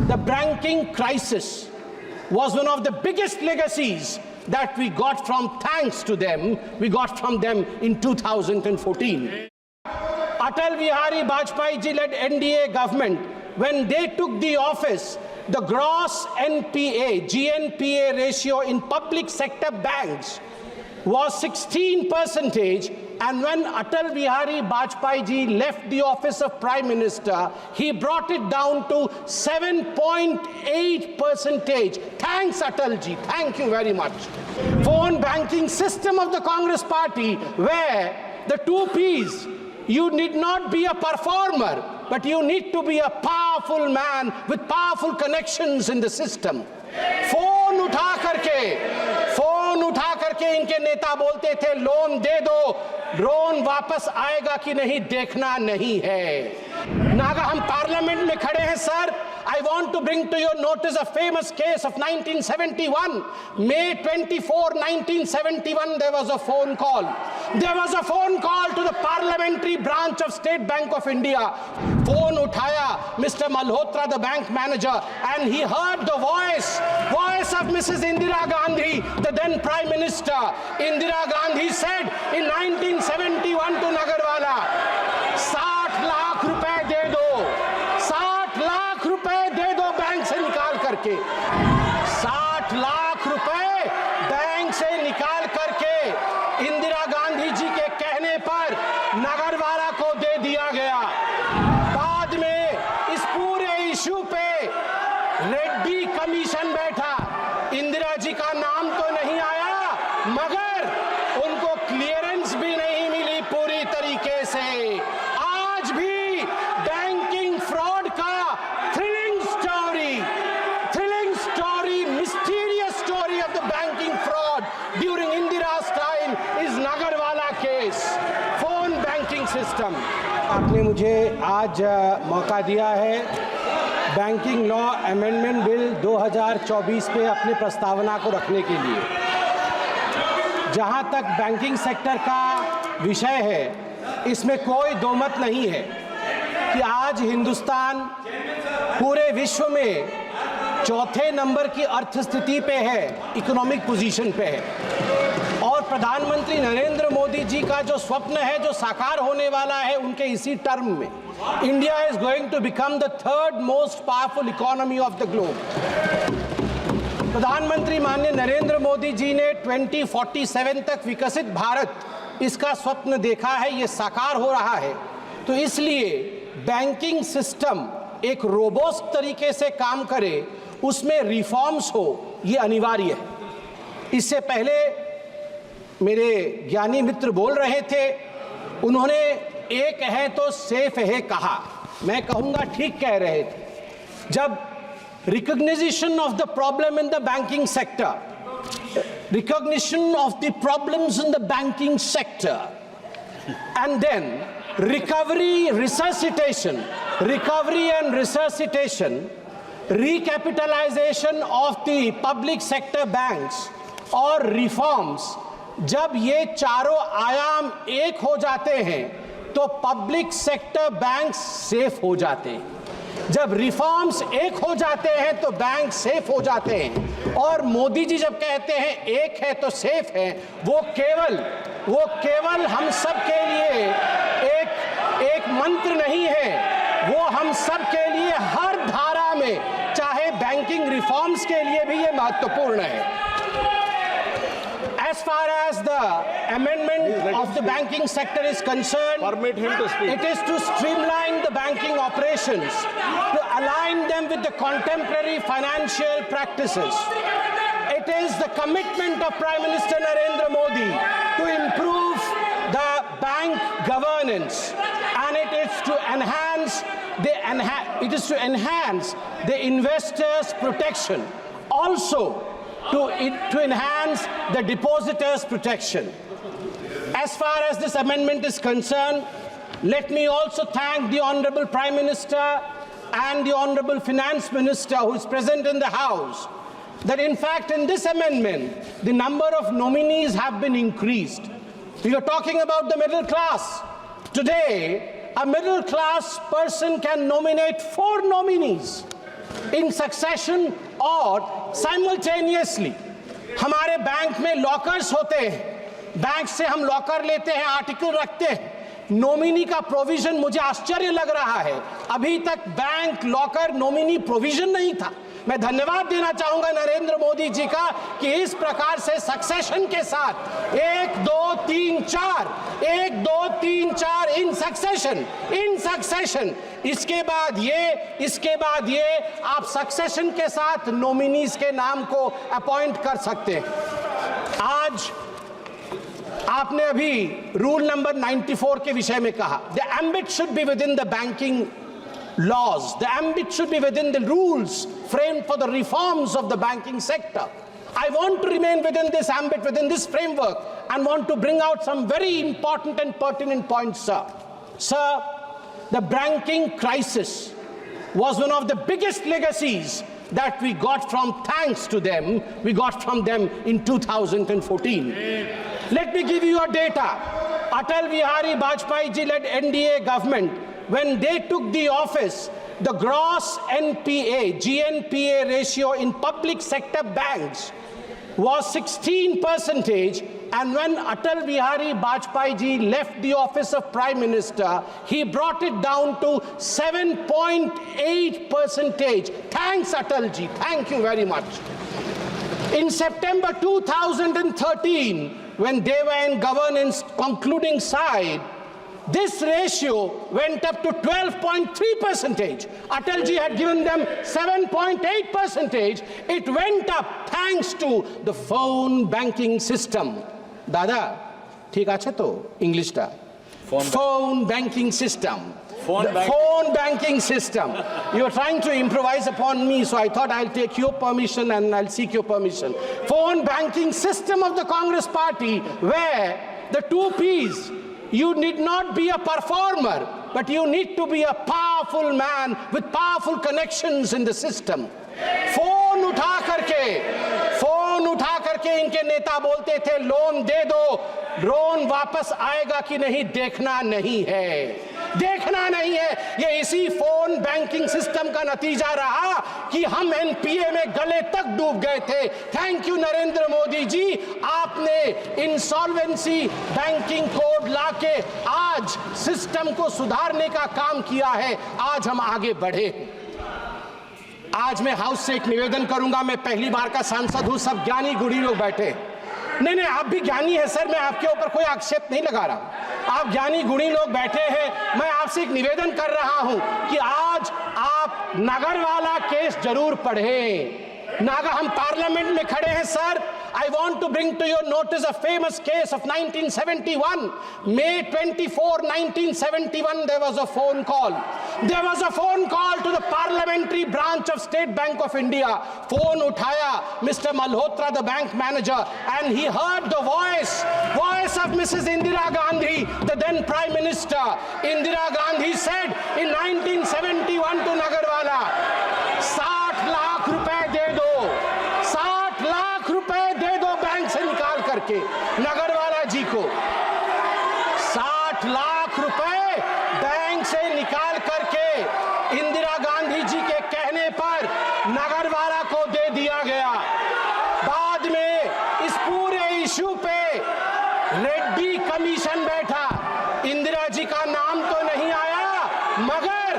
The banking crisis was one of the biggest legacies that we got from, thanks to them, we got from them in 2014. Atal Bihari Vajpayee ji led NDA government, when they took the office, the gross NPA, GNPA ratio in public sector banks was 16%, and when Atal Bihari Vajpayee ji left the office of Prime Minister, he brought it down to 7.8%. Thanks, Atal ji. Thank you very much. Phone banking system of the Congress Party, where the two P's, you need not be a performer, but you need to be a powerful man with powerful connections in the system. Phone उठा करके इनके नेता बोलते थे, loan दे दो, loan वापस आएगा कि नहीं देखना नहीं है। नागा हम पार्लियामेंट में खड़े हैं sir. I want to bring to your notice a famous case of 1971. May 24, 1971, there was a phone call. There was a phone call to the parliamentary branch of State Bank of India. Phone uthaya Mr. Malhotra, the bank manager, and he heard the voice of Mrs. Indira Gandhi, the then Prime Minister. Indira Gandhi said in 1971 to Nagarwala, 60 lakh रुपए दे दो, 60 लाख रुपए दे दो bank से निकाल करके, 60 लाख रुपए bank से निकाल करके इंदिरा गांधी जी के कहने पर नगरवाला को दे दिया गया। बाद में इस पूरे इशू पे रेड्डी कमीशन बैठा, इंदिरा जी का नाम तो नहीं आया, मगर उनको क्लियरेंस भी नहीं मिली पूरी तरीके से। आज भी बैंकिंग फ्रॉड का thrilling story, mysterious story of the banking fraud during इंदिरा's time is Nagarwala case, phone banking system. आपने मुझे आज मौका दिया है बैंकिंग लॉ अमेंडमेंट बिल 2024 पे अपने प्रस्तावना को रखने के लिए। जहां तक बैंकिंग सेक्टर का विषय है, इसमें कोई दो मत नहीं है कि आज हिंदुस्तान पूरे विश्व में चौथे नंबर की अर्थस्थिति पे है, इकोनॉमिक पोजीशन पे है, और प्रधानमंत्री नरेंद्र मोदी जी का जो स्वप्न है, जो साकार होने वाला है उनके इसी टर्म में, India is going to become the third most powerful economy of the globe. प्रधानमंत्री माननीय नरेंद्र मोदी जी ने 2047 तक विकसित भारत, इसका स्वप्न देखा है, ये साकार हो रहा है। तो इसलिए बैंकिंग सिस्टम एक रोबोस्ट तरीके से काम करे, उसमें रिफॉर्म्स हो, ये अनिवार्य है। इससे पहले मेरे ज्ञानी मित्र बोल रहे थे, उन्होंने एक है तो सेफ है कहा, मैं कहूँगा ठीक कह रहे थे। जब recognition of the problem in the banking sector, recognition of the problems in the banking sector, and then recovery and resuscitation, recapitalization of the public sector banks और reforms, जब ये चारों आयाम एक हो जाते हैं तो पब्लिक सेक्टर बैंक सेफ हो जाते हैं। जब रिफॉर्म्स एक हो जाते हैं तो बैंक सेफ हो जाते हैं। और मोदी जी जब कहते हैं एक है तो सेफ है, वो केवल हम सब के लिए एक मंत्र नहीं है, वो हम सब के लिए हर धारा में, चाहे बैंकिंग रिफॉर्म्स के लिए भी ये महत्वपूर्ण है। As far as the amendment of the banking sector is concerned, permit him to speak. It is to streamline the banking operations, to align them with the contemporary financial practices. It is the commitment of Prime Minister Narendra Modi to improve the bank governance, and it is to enhance the investors' protection. Also, to enhance the depositors' protection. As far as this amendment is concerned, let me also thank the Honorable Prime Minister and the Honorable Finance Minister who is present in the House, that in fact in this amendment, the number of nominees have been increased. We are talking about the middle class. Today, a middle class person can nominate 4 nominees. In succession और simultaneously हमारे bank में lockers होते हैं, bank से हम locker लेते हैं, article रखते हैं, नॉमिनी का प्रोविजन मुझे आश्चर्य लग रहा है, अभी तक बैंक लॉकर नॉमिनी प्रोविजन नहीं था। मैं धन्यवाद देना चाहूंगा नरेंद्र मोदी जी का कि इस प्रकार से सक्सेशन के साथ 1 2 3 4 1 2 3 4 इन सक्सेशन इसके बाद ये आप सक्सेशन के साथ नॉमिनीज के नाम को अपॉइंट कर सकते हैं। आज आपने अभी रूल नंबर 94 के विषय में कहा, the ambit should be with in the banking laws, the ambit should be within the rules framed for the reforms of the banking sector. I want to remain within this ambit, within this framework, and want to bring out some very important and pertinent points, sir. Sir, the banking crisis was one of the biggest legacies that we got thanks to them, we got from them in 2014. Let me give you a data. Atal Bihari Vajpayee ji led NDA government, when they took the office, the gross NPA, GNPA ratio in public sector banks was 16%, and when Atal Bihari Vajpayee ji left the office of Prime Minister, he brought it down to 7.8%. Thanks, Atal ji. Thank you very much. In September 2013, when they were in governance concluding side, this ratio went up to 12.3%. Atal ji had given them 7.8%. It went up thanks to the phone banking system. Dada, ठीक আছে तो English टा? Phone banking system. Phone banking system. You are trying to improvise upon me, so I thought I'll take your permission and I'll seek your permission. Phone banking system of the Congress Party, where the 2 P's. You need not be a performer, but you need to be a powerful man with powerful connections in the system. Phone उठा करके इनके नेता बोलते थे, loan दे दो, loan वापस आएगा कि नहीं देखना नहीं है। ये इसी फोन बैंकिंग सिस्टम का नतीजा रहा कि हम एनपीए में गले तक डूब गए थे। थैंक यू नरेंद्र मोदी जी, आपने इंसॉल्वेंसी बैंकिंग कोड लाके आज सिस्टम को सुधारने का काम किया है। आज हम आगे बढ़े। आज मैं हाउस से एक निवेदन करूंगा, मैं पहली बार का सांसद हूं, सब ज्ञानी गुणी लोग बैठे। नहीं, आप भी ज्ञानी है सर, मैं आपके ऊपर कोई आक्षेप नहीं लगा रहा। आप ज्ञानी गुणी लोग बैठे हैं, मैं आपसे एक निवेदन कर रहा हूं कि आज आप नागरवाला केस जरूर पढ़ें। हम पार्लियामेंट में खड़े हैं sir. I want to bring to your notice a famous case of 1971. May 24, 1971, there was a phone call. There was a phone call to the parliamentary branch of State Bank of India. Phone uthaya Mr. Malhotra, the bank manager, and he heard the voice of Mrs. Indira Gandhi, the then Prime Minister. Indira Gandhi said in 1971 to Nagarwala, 60 lakh रुपए दे दो, 60 लाख रुपए दे दो bank से निकाल करके नगरवाला जी को। 60 लाख रुपए bank से निकाल करके इंदिरा गांधी जी के कहने पर नगरवाला को दे दिया गया। बाद में इस पूरे इशू पे रेड्डी कमीशन बैठा। इंदिरा जी का नाम तो नहीं आया, मगर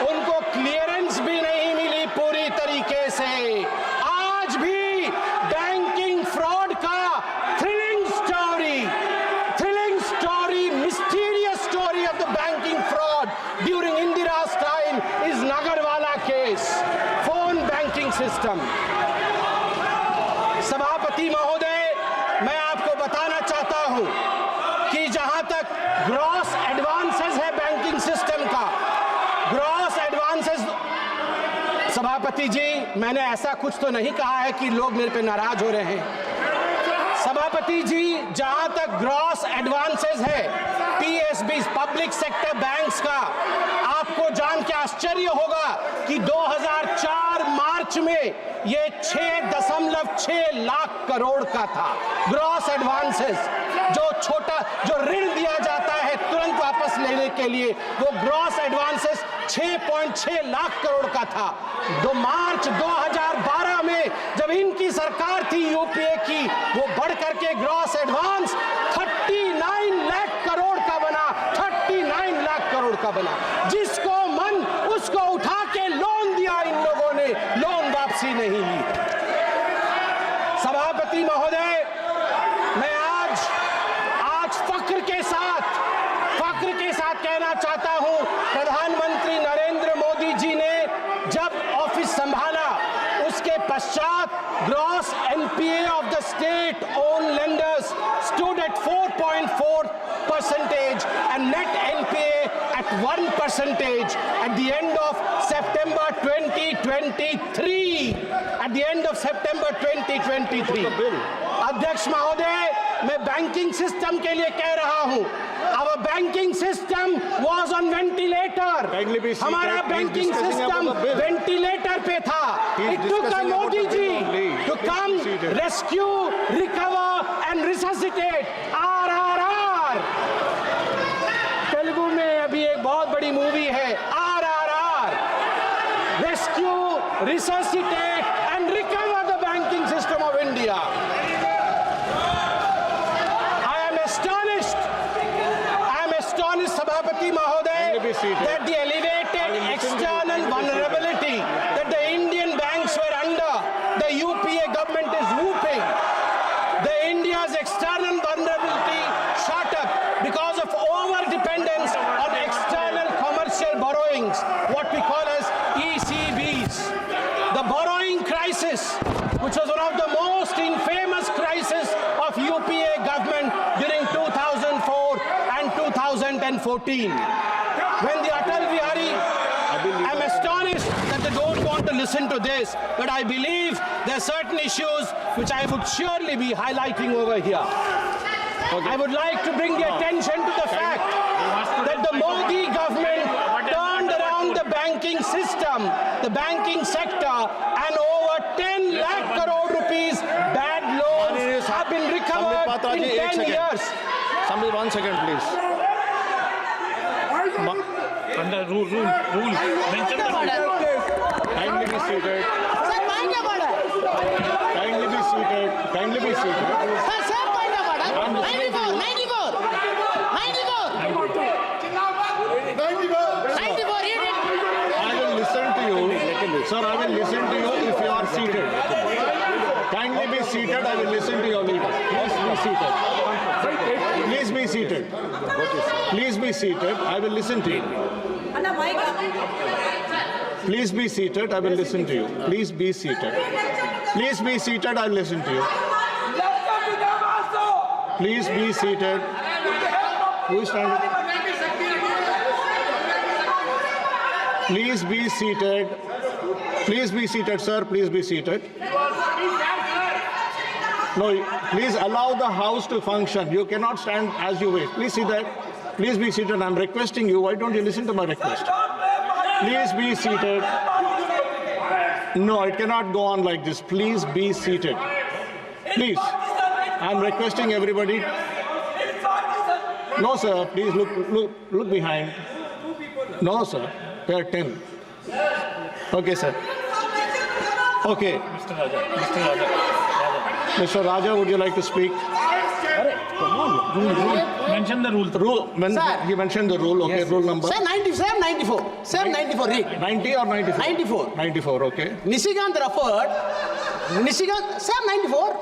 उनको क्लियरेंस भी नहीं मिली पूरी तरीके से। आज भी बैंकिंग फ्रॉड का thrilling story, mysterious story of the banking fraud during इंदिरा's time is Nagarwala case, phone banking system. सभापति महोदय, मैं आपको बताना चाहता हूं कि जहां तक ग्रॉस एडवांसेस है बैंकिंग सिस्टम का, ग्रॉस एडवांसेस, सभापति जी मैंने ऐसा कुछ तो नहीं कहा है कि लोग मेरे पे नाराज हो रहे हैं। सभापति जी, जहां तक ग्रॉस एडवांसेस है पीएसबी, पब्लिक सेक्टर बैंक्स का, आपको जान के आश्चर्य होगा कि 2004 मार्च में ये 6.8 मतलब 6 लाख करोड़ का था। ग्रॉस एडवांसेस, जो ऋण दिया जाता है तुरंत वापस लेने के लिए, वो ग्रॉस एडवांसेस 6.6 लाख करोड़ का था। 2 मार्च 2012 में जब इनकी सरकार थी यूपीए की, वो बढ़ करके ग्रॉस एडवांस 39 लाख करोड़ का बना, 39 लाख करोड़ का बना। जिसको मन उसको उठा के लोन दिया इन लोगों ने, लोन वापसी नहीं ली। सभापति महोदय, मैं आज फख्र के साथ कहना चाहता हूं, प्रधानमंत्री नरेंद्र मोदी जी ने जब ऑफिस संभाला उसके पश्चात gross NPA of the state own lenders stood at 4.4% and net NPA at 1% at the end of September 2023. At the end of September 2023. अध्यक्ष महोदय, मैं बैंकिंग सिस्टम के लिए कह रहा हूं, our banking system was on ventilator. हमारा banking system ventilator पे था. It took a Modi ji to come rescue, recover and resuscitate. RRR. Telugu में अभी एक बहुत बड़ी मूवी है RRR. Rescue, resuscitate and recover the banking system of India. Sabhapati Mahoday, that the elevated external vulnerability that the Indian banks were under, the UPA government is whooping. India's external vulnerability shot up because of over-dependence on external commercial borrowings, what we call as ECBs. The borrowing crisis, which was one of the most infamous crises of UPA government during 2004 and 2014. When the Atal Bihari, I'm astonished that they don't want to listen to this, but I believe there are certain issues which I would surely be highlighting over here. Okay. I would like to bring the attention to the fact that the Modi government turned around the banking system, the banking sector, and over 10 lakh crore rupees bad loans have been recovered in 10 years. Somebody, 1 second, please. Under rule. Mention the rule. Kindly be seated. Sir, point of order. Kindly be seated. Kindly be seated. Sir, point of order. 94. 94, read it. I will listen to you. Sir, I will listen to you if you are seated. Kindly be seated. I will listen to your leader. Please be seated. Please be seated. Please be seated. I will listen to you. Please be seated. I will listen to you. Please be seated. Please be seated. I will listen to you. Please be seated. Who is standing? Please be seated. Please be seated, sir. Please be seated. No, please allow the house to function. You cannot stand as you wish. Please see that. Please be seated. I'm requesting you. Why don't you listen to my request? Please be seated. No, it cannot go on like this. Please be seated. Please. I'm requesting everybody. No, sir. Please look behind. No, sir. There are 10. Okay, sir. Okay. Mr. Raja, would you like to speak? Mention the rule. He mentioned the rule. Okay, rule number. Sir, 94. Sir, 94, read. 90 or 94? 94. 94, okay. Nishikant referred. Sir, 94. What?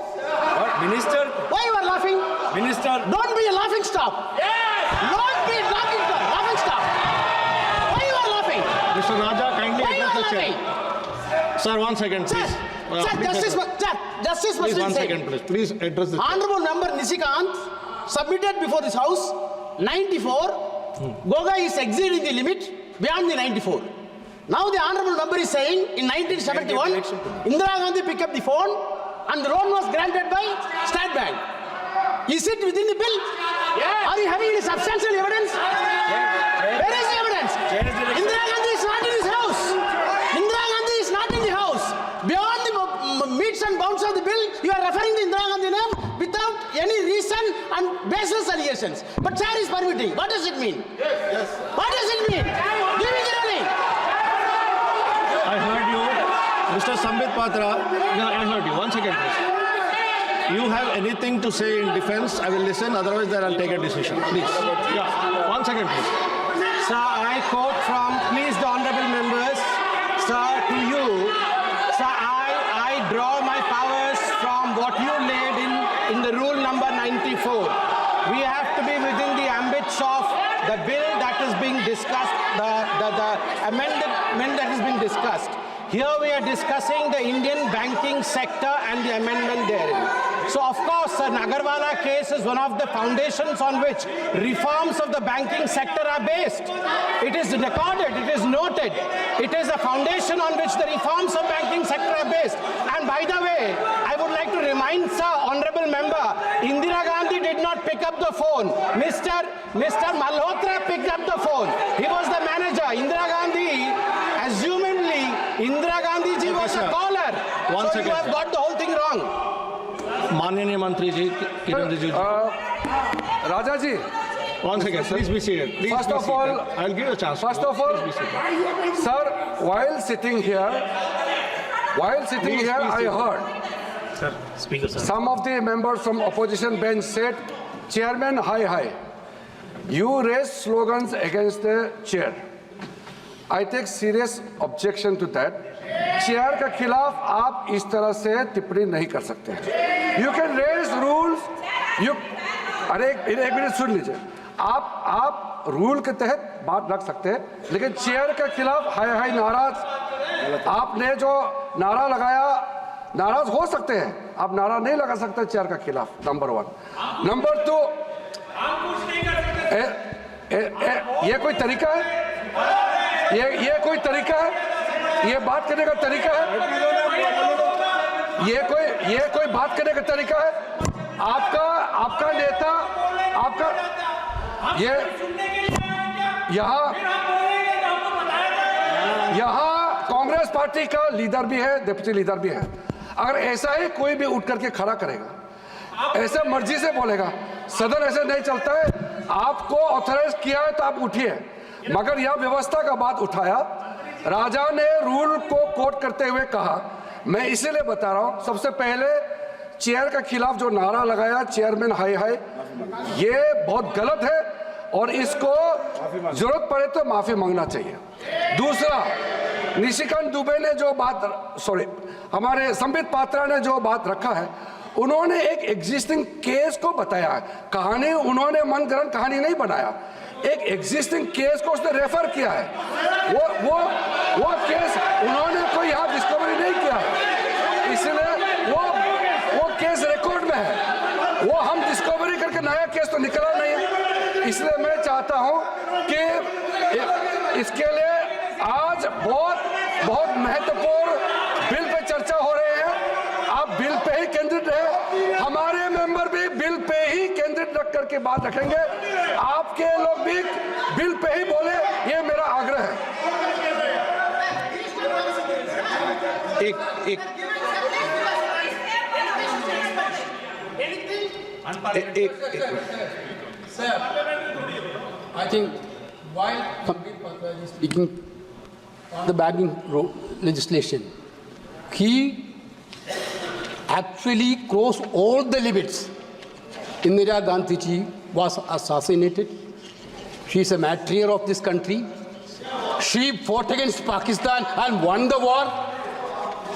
Minister? Why you are laughing? Minister? Don't be a laughing stock. Don't be a laughing stock. Why you are laughing? Mr. Raja, kindly Why you address are the chair. laughing? Sir, 1 second, Sir, please. Justice Please, must 1 be second, said. please. Please address the chair. Honorable member Nishikant submitted before this house 94. Goga is exceeding the limit beyond the 94. Now the honorable member is saying in 1971, Indira Gandhi picked up the phone and the loan was granted by State Bank. Is it within the bill? Yeah. Are you having any substantial evidence? Where is the evidence? Indira Gandhi is not in his house. Indira Gandhi is not in the house. Beyond the meets and bounds counts of the bill, you are referring to Indira Gandhi name without any reason and baseless allegations. But chair is permitting. What does it mean? Yes. What does it mean? Give me the ruling. I heard you, Mr. Sambit Patra. No, I heard you. 1 second, please. You have anything to say in defense? I will listen. Otherwise, then I'll take a decision. Please. Yeah. 1 second, please. Sir, I quote from, please the honorable members, sir, to you, sir, I draw my powers from what you laid in the rule number 94. We have to be within the ambits of the bill that is being discussed, the amendment that is being discussed. Here we are discussing the Indian banking sector and the amendment therein. So of course, the Nagarwala case is one of the foundations on which reforms of the banking sector are based. It is recorded, it is noted. It is a foundation on which the reforms of banking sector are based. And by the way, I would like to remind, sir, honorable member, Indira Gandhi did not pick up the phone. Mr. Malhotra picked up the phone. He was the manager. Indira Gandhi, assumedly, Indira Gandhi ji was a caller. One So second, you have sir. got the whole thing wrong. माननीय मंत्री जी, किरण रिजिजू जी. Raja ji, 1 second. Please be seated. Please First be of seated. all- I'll give you a chance. first of all, Please be seated. sir, while sitting here, Please, I please. heard Sir, speaker, sir. some of the members from opposition bench said, Chairman, hi. You raised slogans against the chair. I take serious objection to that. Chair के खिलाफ आप इस तरह से टिप्पणी नहीं कर सकते हैं. You can raise rules. अरे एक मिनट सुन लीजिए. आप रूल के तहत बात रख सकते हैं, लेकिन चेयर के खिलाफ हाय नाराज आपने जो नारा लगाया, नाराज हो सकते हैं, आप नारा नहीं लगा सकते चेयर के खिलाफ. नंबर 1. नंबर 2, ये कोई तरीका है? ये कोई तरीका है? ये बात करने का तरीका है? ये कोई बात करने का तरीका है? आपका नेता, आपका ये यहाँ कांग्रेस पार्टी का लीडर भी है, डिप्टी लीडर भी है. अगर ऐसा ही कोई भी उठ करके खड़ा करेगा, ऐसे मर्जी से बोलेगा, सदन ऐसे नहीं चलता है. आपको ऑथराइज किया है तो आप उठिए, मगर यह व्यवस्था का बात उठाया. राजा ने रूल को कोट करते हुए कहा, मैं इसीलिए बता रहा हूं, सबसे पहले चेयर के खिलाफ जो नारा लगाया, चेयरमैन हाय, ये बहुत गलत है और इसको जरूरत पड़े तो माफी मांगना चाहिए. दूसरा, निशिकांत दुबे ने जो बात, हमारे संबित पात्रा ने जो बात रखा है, उन्होंने एक एग्जिस्टिंग केस को बताया है. कहानी उन्होंने मनगढ़ंत कहानी नहीं बनाया, एक एग्जिस्टिंग केस को उसने रेफर किया है. वो केस उन्होंने कोई यहाँ डिस्कवरी नहीं किया है, इसलिए वो केस रिकॉर्ड में है. वो हम डिस्कवरी करके नया केस तो निकला नहीं है. इसलिए मैं चाहता हूँ कि इसके लिए आज बहुत महत्वपूर्ण बिल पे चर्चा हो रही है. आप बिल पे ही केंद्रित रहे, हमारे मेंबर भी बिल पे ही केंद्रित रख करके बात रखेंगे. आपके लोग भी बिल पे ही बोले, ये मेरा आग्रह है. एक Sir, I think while Sambit Patra is speaking on the banking legislation, he actually crossed all the limits. Indira Gandhi ji was assassinated. She is a martyr of this country. She fought against Pakistan and won the war.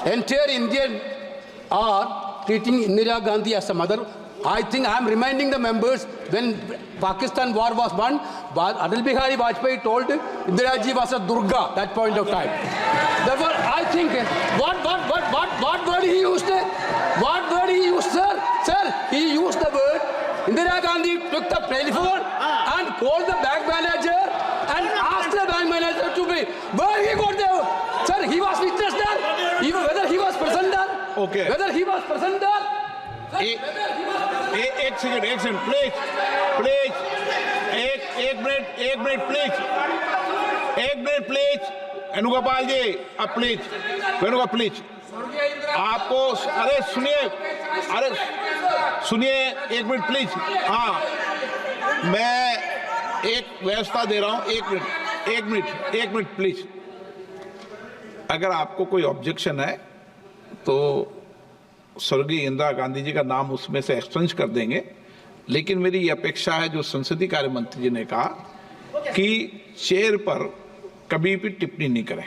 Entire Indian are treating Indira Gandhi as a mother. I think I am reminding the members, when Pakistan war was won, Atal Bihari Vajpayee told Indira ji was a Durga that point of time. Therefore, I think what word he used? What word he used, sir? Sir, he used the word. Indira Gandhi took the telephone and called the bank manager and asked the bank manager to be. Where he got there? Sir, he was witness there. Even whether he was present there. Okay. Whether he was present there. एक second please एक minute please Venugopal जी, अब please, Venugopal please, आपको, अरे सुनिए, एक minute please. हाँ, मैं एक व्यवस्था दे रहा हूं, एक मिनट प्लीज। अगर आपको कोई ऑब्जेक्शन है तो स्वर्गीय इंदिरा गांधी जी का नाम उसमें से एक्सचेंज कर देंगे, लेकिन मेरी ये अपेक्षा है, जो संसदीय कार्य मंत्री जी ने कहा कि चेयर पर कभी भी टिप्पणी नहीं करें।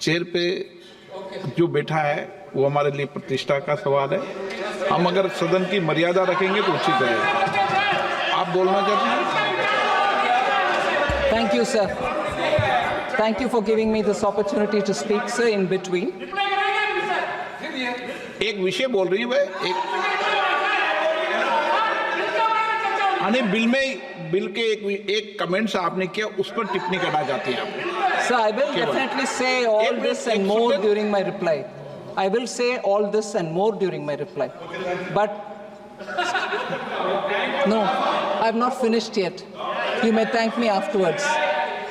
चेयर पे जो बैठा है वो हमारे लिए प्रतिष्ठा का सवाल है। हम अगर सदन की मर्यादा रखेंगे तो उचित रहेगा। आप बोलना चाहते हैं? Thank you, sir. Thank you for giving me this opportunity to speak, sir, in between. एक विषय बोल रही है वह, यानी बिल के एक कमेंट्स आपने किया, उस पर टिप्पणी करना चाहते हैं आप? Sir, I will definitely say all this and more during my reply. I will say all this and more during my reply. But no, I have not finished yet. You may thank me afterwards.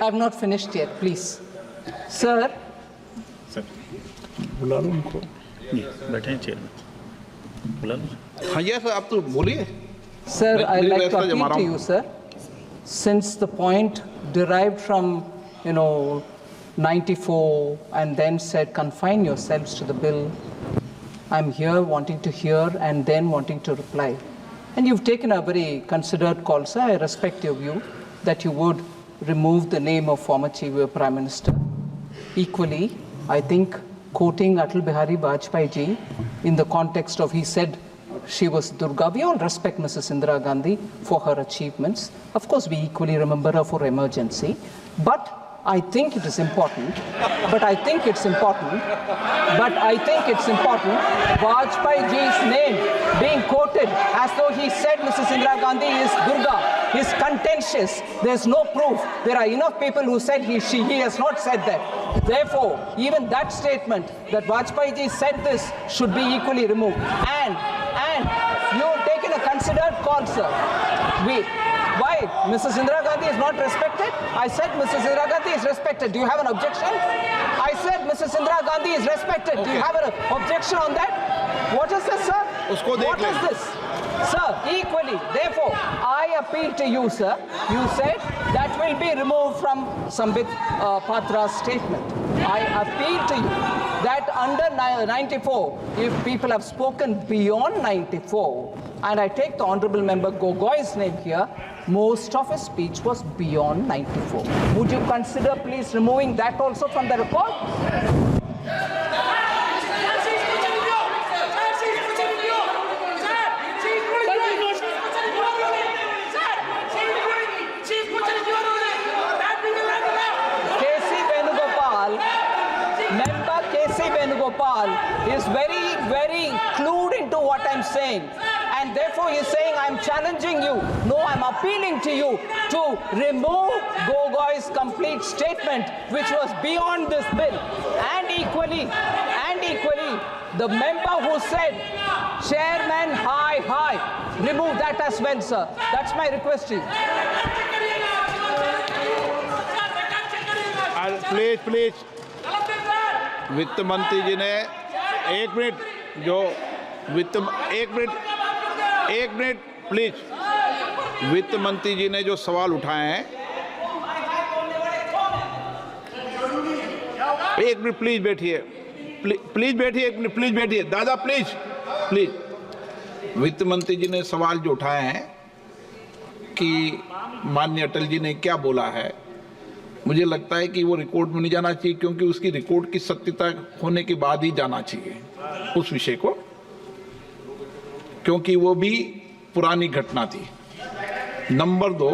I have not finished yet, please. Sir, बुला लो उनको। बैठे हैं chair में, बुला लो। हाँ ये sir, आप तो बोलिए। Sir, I'd मेरी like to व्यवस्था appeal जमा रहा to हूं। you, sir, since the point derived from, 94 and then said confine yourselves to the bill, I'm here wanting to hear and then wanting to reply. And you've taken a very considered call, sir. I respect your view that you would remove the name of former Chief Prime Minister. Equally, I think quoting Atal Bihari Vajpayee ji in the context of, he said, she was Durga. We all respect Mrs. Indira Gandhi for her achievements. Of course, we equally remember her for emergency. But I think it is important. Vajpayee ji's name being quoted as though he said Mrs. Indira Gandhi is Durga is contentious. There's no proof. There are enough people who said he has not said that. Therefore, even that statement that Vajpayee ji said this should be equally removed. And you have taken a considered call, sir. Why? Mrs. Indira Gandhi is not respected? I said Mrs. Indira Gandhi is respected. Do you have an objection? I said Mrs. Indira Gandhi is respected. Do you have an objection on that? What is this, sir? What is this? Sir, equally, therefore, I appeal to you, sir. You said that will be removed from Sambit Patra's statement. I appeal to you that under 94, if people have spoken beyond 94, and I take the Honorable Member Gogoy's name here, most of his speech was beyond 94. Would you consider please removing that also from the record? Member K.C. Venugopal is very, very clued into what I'm saying. And therefore he is saying, I'm challenging you. No, I'm appealing to you to remove Gogoy's complete statement, which was beyond this bill. And equally, the member who said, Chairman, hi, remove that as well, sir. That's my request to you. Please वित्त मंत्री जी ने एक minute please वित्त मंत्री जी ने जो सवाल उठाए हैं, एक मिनट प्लीज बैठिए, प्लीज बैठिए दादा, प्लीज वित्त मंत्री जी ने सवाल जो उठाए हैं कि माननीय अटल जी ने क्या बोला है, मुझे लगता है कि वो रिकॉर्ड में नहीं जाना चाहिए, क्योंकि उसकी रिकॉर्ड की सत्यता होने के बाद ही जाना चाहिए उस विषय को, क्योंकि वो भी पुरानी घटना थी। नंबर 2,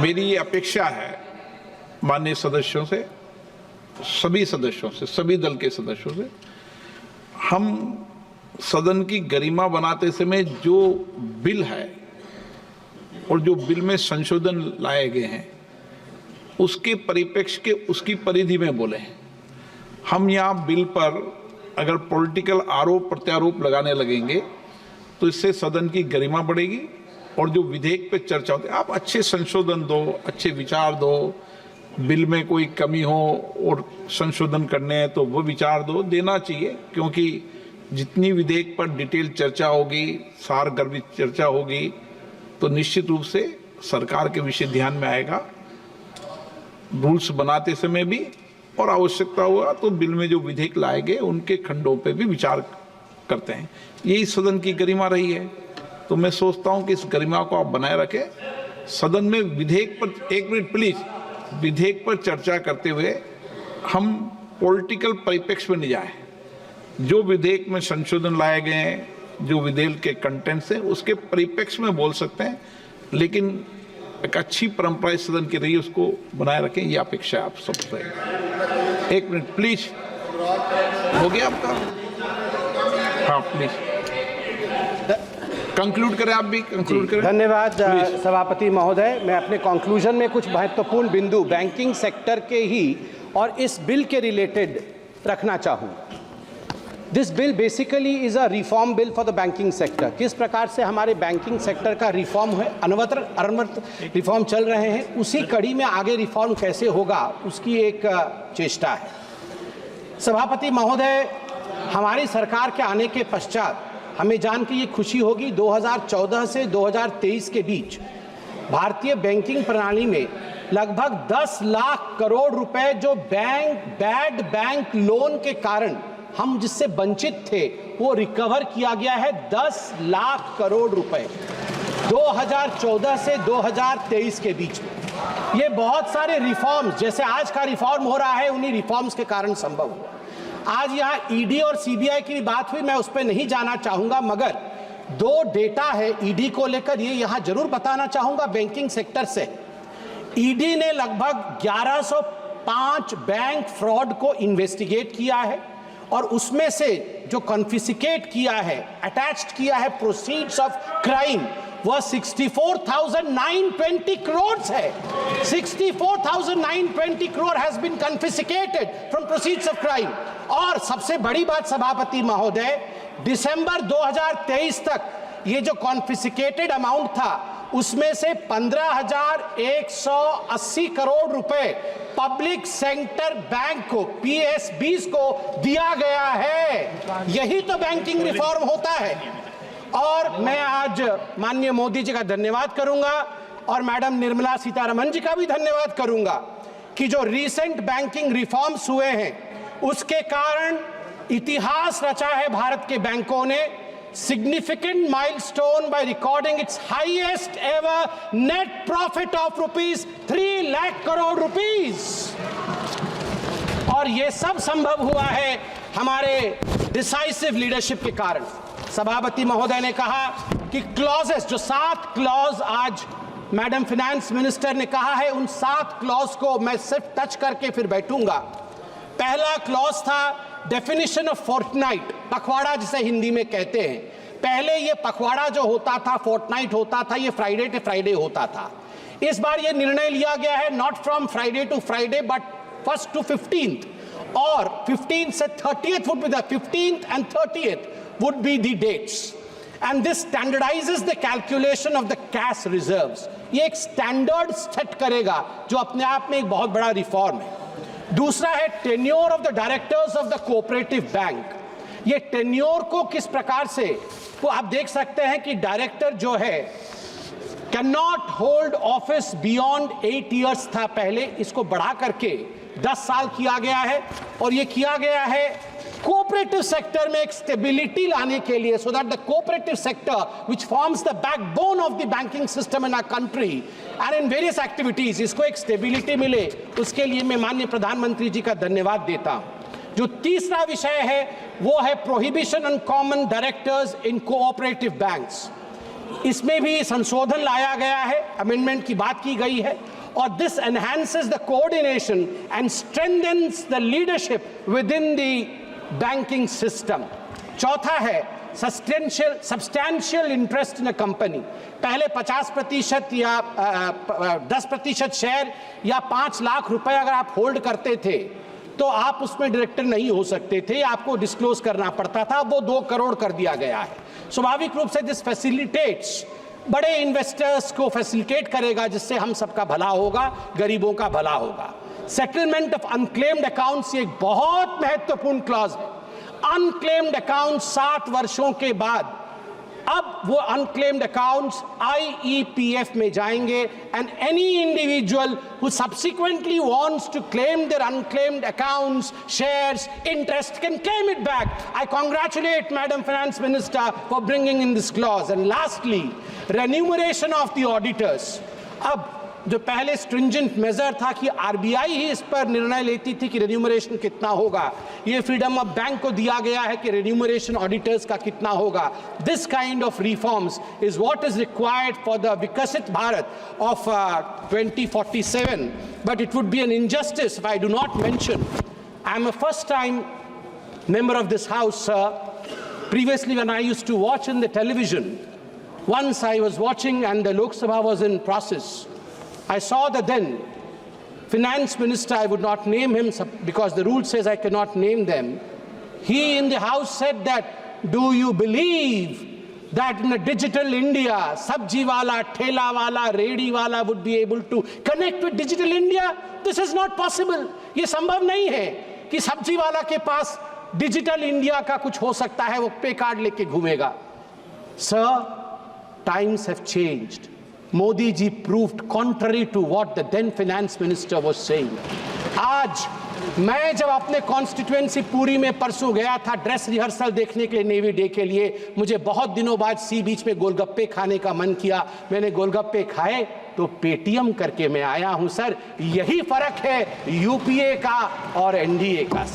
मेरी ये अपेक्षा है माननीय सदस्यों से, सभी सदस्यों से, सभी दल के सदस्यों से, हम सदन की गरिमा बनाते समय जो बिल है और जो बिल में संशोधन लाए गए हैं उसके परिप्रेक्ष्य के, उसकी परिधि में बोले। हम यहाँ बिल पर अगर पॉलिटिकल आरोप प्रत्यारोप लगाने लगेंगे तो इससे सदन की गरिमा बढ़ेगी और जो विधेयक पे चर्चा होती है, आप अच्छे संशोधन दो, अच्छे विचार दो, बिल में कोई कमी हो और संशोधन करने हैं तो वो विचार देना चाहिए, क्योंकि जितनी विधेयक पर डिटेल चर्चा होगी, सारगर्भित चर्चा होगी, तो निश्चित रूप से सरकार के विषय ध्यान में आएगा। रूल्स बनाते समय भी और आवश्यकता हुआ तो बिल में जो विधेयक लाए गए उनके खंडों पे भी विचार करते हैं। यही सदन की गरिमा रही है, तो मैं सोचता हूं कि इस गरिमा को आप बनाए रखें। सदन में विधेयक पर, एक मिनट प्लीज, विधेयक पर चर्चा करते हुए हम पॉलिटिकल परिप्रेक्ष्य में नहीं जाए। जो विधेयक में संशोधन लाए गए हैं, जो विधेयक के कंटेंट्स हैं, उसके परिप्रेक्ष्य में बोल सकते हैं, लेकिन एक अच्छी परंपरा इस सदन की रही, उसको बनाए रखें, ये अपेक्षा है आप सबसे। एक मिनट प्लीज, हो गया आपका? हाँ प्लीज कंक्लूड करें, आप भी कंक्लूड करें। धन्यवाद सभापति महोदय। मैं अपने कंक्लूजन में कुछ महत्वपूर्ण बिंदु बैंकिंग सेक्टर के ही और इस बिल के रिलेटेड रखना चाहूँ। This bill basically is a reform bill for the banking sector. किस प्रकार से हमारे बैंकिंग सेक्टर का रिफॉर्म है, अनवरत रिफॉर्म चल रहे हैं, उसी कड़ी में आगे रिफॉर्म कैसे होगा उसकी एक चेष्टा है। सभापति महोदय, हमारी सरकार के आने के पश्चात हमें जान के ये खुशी होगी, 2014 से 2023 के बीच भारतीय बैंकिंग प्रणाली में लगभग 10 लाख करोड़ रुपए जो बैड बैंक लोन के कारण हम जिससे वंचित थे वो रिकवर किया गया है। 10 लाख करोड़ रुपए 2014 से 2023 के बीच में। ये बहुत सारे रिफॉर्म्स, जैसे आज का रिफॉर्म हो रहा है, उन्हीं रिफॉर्म्स के कारण संभव हुआ। आज यहाँ ईडी और सीबीआई की बात हुई, मैं उस पर नहीं जाना चाहूंगा, मगर दो डेटा है ईडी को लेकर, ये यहाँ जरूर बताना चाहूंगा बैंकिंग सेक्टर से। ईडी ने लगभग 1105 बैंक फ्रॉड को इन्वेस्टिगेट किया है और उसमें से जो कॉन्फिस्केट किया है, अटैच्ड किया है प्रोसीड्स ऑफ क्राइम, वह 64,920 करोड़ है। 64,920 crore has been confiscated from proceeds of crime. और सबसे बड़ी बात सभापति महोदय, दिसंबर 2023 तक ये जो कॉन्फिस्केटेड अमाउंट था उसमें से 15,180 करोड़ रुपए पब्लिक सेक्टर बैंक को, पीएसबीज को दिया गया है। यही तो बैंकिंग रिफॉर्म होता है। और मैं आज माननीय मोदी जी का धन्यवाद करूंगा और मैडम निर्मला सीतारमण जी का भी धन्यवाद करूंगा कि जो रीसेंट बैंकिंग रिफॉर्म्स हुए हैं उसके कारण इतिहास रचा है भारत के बैंकों ने। significant milestone by recording its highest ever net profit of rupees 3 lakh crore rupees। और ये सब संभव हुआ है हमारे डिसाइसिव लीडरशिप के कारण। सभापति महोदय ने कहा कि क्लॉजेस, जो 7 क्लॉज आज मैडम फाइनेंस मिनिस्टर ने कहा है, उन 7 क्लॉज को मैं सिर्फ टच करके फिर बैठूंगा। पहला क्लॉज था डेफिनेशन ऑफ फोर्टनाइट, पखवाड़ा जिसे हिंदी में कहते हैं। पहले ये पखवाड़ा जो होता था, फोर्टनाइट होता था, ये फ्राइडे टू फ्राइडे होता था। इस बार ये निर्णय लिया गया है not from Friday to Friday but 1st to 15th, और 15th से 30th would be the 15th and 30th would be the dates, and this standardizes the calculation of the cash reserves। ये एक स्टैंडर्ड सेट करेगा जो अपने आप में एक बहुत बड़ा रिफॉर्म है। दूसरा है tenure of the directors of the cooperative bank. ये टेन्योर को किस प्रकार से, तो आप देख सकते हैं कि डायरेक्टर जो है can not hold office beyond 8 years था पहले, इसको बढ़ा करके 10 साल किया गया है। और ये किया गया है कोऑपरेटिव सेक्टर में एक स्टेबिलिटी लाने के लिए, so that the cooperative sector which forms the backbone of the banking system in our country and in various activities, इसको एक स्टेबिलिटी मिले, उसके लिए मैं माननीय प्रधानमंत्री जी का धन्यवाद देता हूं। जो तीसरा विषय है वो है prohibition on common directors in cooperative banks. इसमें भी संशोधन लाया गया है, अमेंडमेंट की बात की गई है, और this enhances the coordination and strengthens the leadership within the banking system. चौथा है substantial interest in a company. पहले 50% या 10% शेयर या 5 लाख रुपए अगर आप होल्ड करते थे तो आप उसमें डायरेक्टर नहीं हो सकते थे, आपको डिस्क्लोज करना पड़ता था। वो 2 करोड़ कर दिया गया है। स्वाभाविक रूप से दिस फैसिलिटेट्स, बड़े इन्वेस्टर्स को फैसिलिटेट करेगा, जिससे हम सबका भला होगा, गरीबों का भला होगा। सेटलमेंट ऑफ अनक्लेम्ड अकाउंट्स ये एक बहुत महत्वपूर्ण क्लॉज है। अनक्लेम्ड अकाउंट 60 वर्षों के बाद अब वो अनक्लेम्ड अकाउंट्स IEPF में जाएंगे and any individual who subsequently wants to claim their unclaimed accounts, shares, interest can claim it back. I congratulate madam finance minister for bringing in this clause. And lastly, remuneration of the auditors. अब जो पहले stringent major था कि RBI ही इस पर निर्णय लेती थी कि रेन्यूमरेशन कितना होगा, ये फ्रीडम ऑफ बैंक को दिया गया है कि रेन्यूमरेशन ऑडिटर्स का कितना होगा। This kind of reforms is what is required for the Viksit Bharat of 2047, but it would be an injustice if I do not mention I am a first time member of this house, sir. Previously, when I used to watch in the television, once I was watching and the Lok Sabha was in process, I saw that then finance minister, I would not name him because the rule says I cannot name them. He in the house said that, do you believe that in a digital India, sabji wala, thela wala, redi wala would be able to connect with digital India? This is not possible. ये संभव नहीं है कि सब्जी वाला के पास digital India का कुछ हो सकता है, वो पे कार्ड लेके घूमेगा। Sir, times have changed. Modi ji proved contrary to what the then finance minister was saying. आज मैं जब अपने कॉन्स्टिट्यूएंसी पूरी में परसों गया था ड्रेस रिहर्सल देखने के लिए नेवी डे के लिए, मुझे बहुत दिनों बाद सी बीच में गोलगप्पे खाने का मन किया। मैंने गोलगप्पे खाए तो पेटीएम करके मैं आया हूं। सर, यही फर्क है UPA का और NDA का।